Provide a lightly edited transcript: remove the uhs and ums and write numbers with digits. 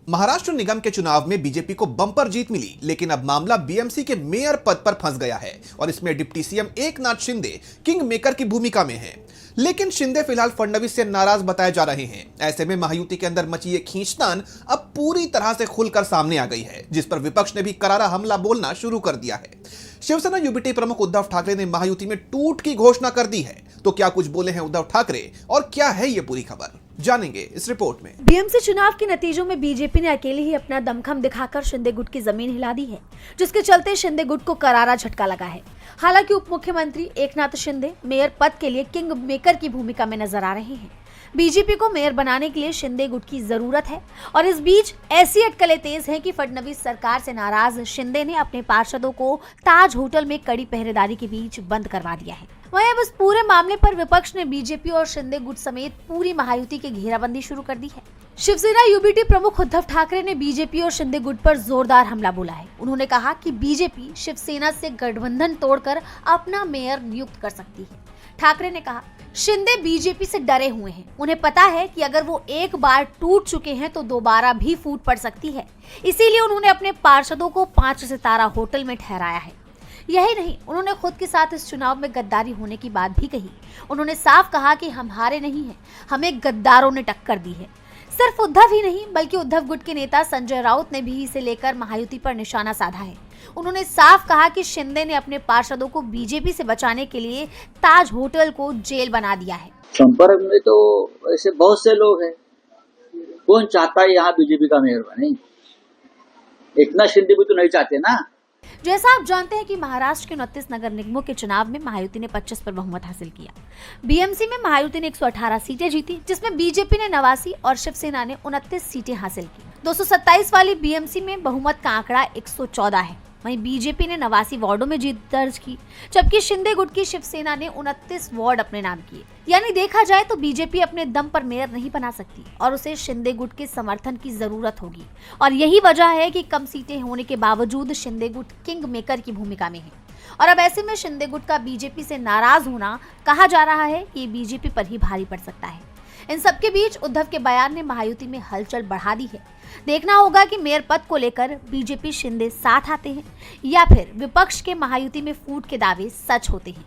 महाराष्ट्र निगम के चुनाव में बीजेपी को बम्पर जीत मिली, लेकिन अब मामला बीएमसी के मेयर पद पर फंस गया है और इसमें deputy CM Eknath Shinde king maker की भूमिका में हैं। लेकिन शिंदे फिलहाल फडणवीस से नाराज बताए जा रहे हैं। ऐसे में महायुति के अंदर मची ये खींचतान अब पूरी तरह से खुलकर सामने आ गई है, जिस पर विपक्ष ने भी करारा हमला बोलना शुरू कर दिया है। शिवसेना यूबीटी प्रमुख उद्धव ठाकरे ने महायुति में टूट की घोषणा कर दी है। तो क्या कुछ बोले हैं उद्धव ठाकरे और क्या है ये पूरी खबर, जानेंगे इस रिपोर्ट में। बीएमसी चुनाव के नतीजों में बीजेपी ने अकेले ही अपना दमखम दिखाकर शिंदे गुट की जमीन हिला दी है, जिसके चलते शिंदे गुट को करारा झटका लगा है। हालांकि उप मुख्यमंत्री एकनाथ शिंदे मेयर पद के लिए किंग मेकर की भूमिका में नजर आ रहे हैं। बीजेपी को मेयर बनाने के लिए शिंदे गुट की जरूरत है और इस बीच ऐसी अटकलें तेज हैं कि फडणवीस सरकार से नाराज शिंदे ने अपने पार्षदों को ताज होटल में कड़ी पहरेदारी के बीच बंद करवा दिया है। वहीं अब इस पूरे मामले पर विपक्ष ने बीजेपी और शिंदे गुट समेत पूरी महायुति की घेराबंदी शुरू कर दी है। शिवसेना यूबीटी प्रमुख उद्धव ठाकरे ने बीजेपी और शिंदे गुट पर जोरदार हमला बोला है। उन्होंने कहा कि बीजेपी शिवसेना से गठबंधन तोड़कर अपना मेयर नियुक्त कर सकती है। ठाकरे ने कहा, शिंदे बीजेपी से डरे हुए हैं। उन्हें पता है कि अगर वो एक बार टूट चुके हैं तो दोबारा भी फूट पड़ सकती है। इसीलिए उन्होंने अपने पार्षदों को 5 सितारा होटल में ठहराया है। यही नहीं, उन्होंने खुद के साथ इस चुनाव में गद्दारी होने की बात भी कही। उन्होंने साफ कहा कि हम हारे नहीं हैं, हमें गद्दारों ने टक्कर दी है। सिर्फ उद्धव ही नहीं बल्कि उद्धव गुट के नेता संजय राउत ने भी इसे लेकर महायुति पर निशाना साधा है। उन्होंने साफ कहा कि शिंदे ने अपने पार्षदों को बीजेपी से बचाने के लिए ताज होटल को जेल बना दिया है। संपर्क में तो ऐसे बहुत से लोग हैं। कौन चाहता है यहाँ बीजेपी का मेयर बने? एकनाथ शिंदे भी तो नहीं चाहते ना। जैसा आप जानते हैं कि महाराष्ट्र के 29 नगर निगमों के चुनाव में महायुति ने 25 पर बहुमत हासिल किया। बीएमसी में महायुति ने 118 सीटें जीती, जिसमें बीजेपी ने 89 और शिवसेना ने 29 सीटें हासिल की। 227 वाली बीएमसी में बहुमत का आंकड़ा 114 है। वहीं बीजेपी ने 89 वार्डों में जीत दर्ज की, जबकि शिंदे गुट की शिवसेना ने 29 वार्ड अपने नाम किए। यानी देखा जाए तो बीजेपी अपने दम पर मेयर नहीं बना सकती और उसे शिंदे गुट के समर्थन की जरूरत होगी। और यही वजह है कि कम सीटें होने के बावजूद शिंदे गुट किंग मेकर की भूमिका में है। और अब ऐसे में शिंदे गुट का बीजेपी से नाराज होना, कहा जा रहा है कि बीजेपी पर ही भारी पड़ सकता है। इन सबके बीच उद्धव के बयान ने महायुति में हलचल बढ़ा दी है। देखना होगा कि मेयर पद को लेकर बीजेपी शिंदे साथ आते हैं या फिर विपक्ष के महायुति में फूट के दावे सच होते हैं।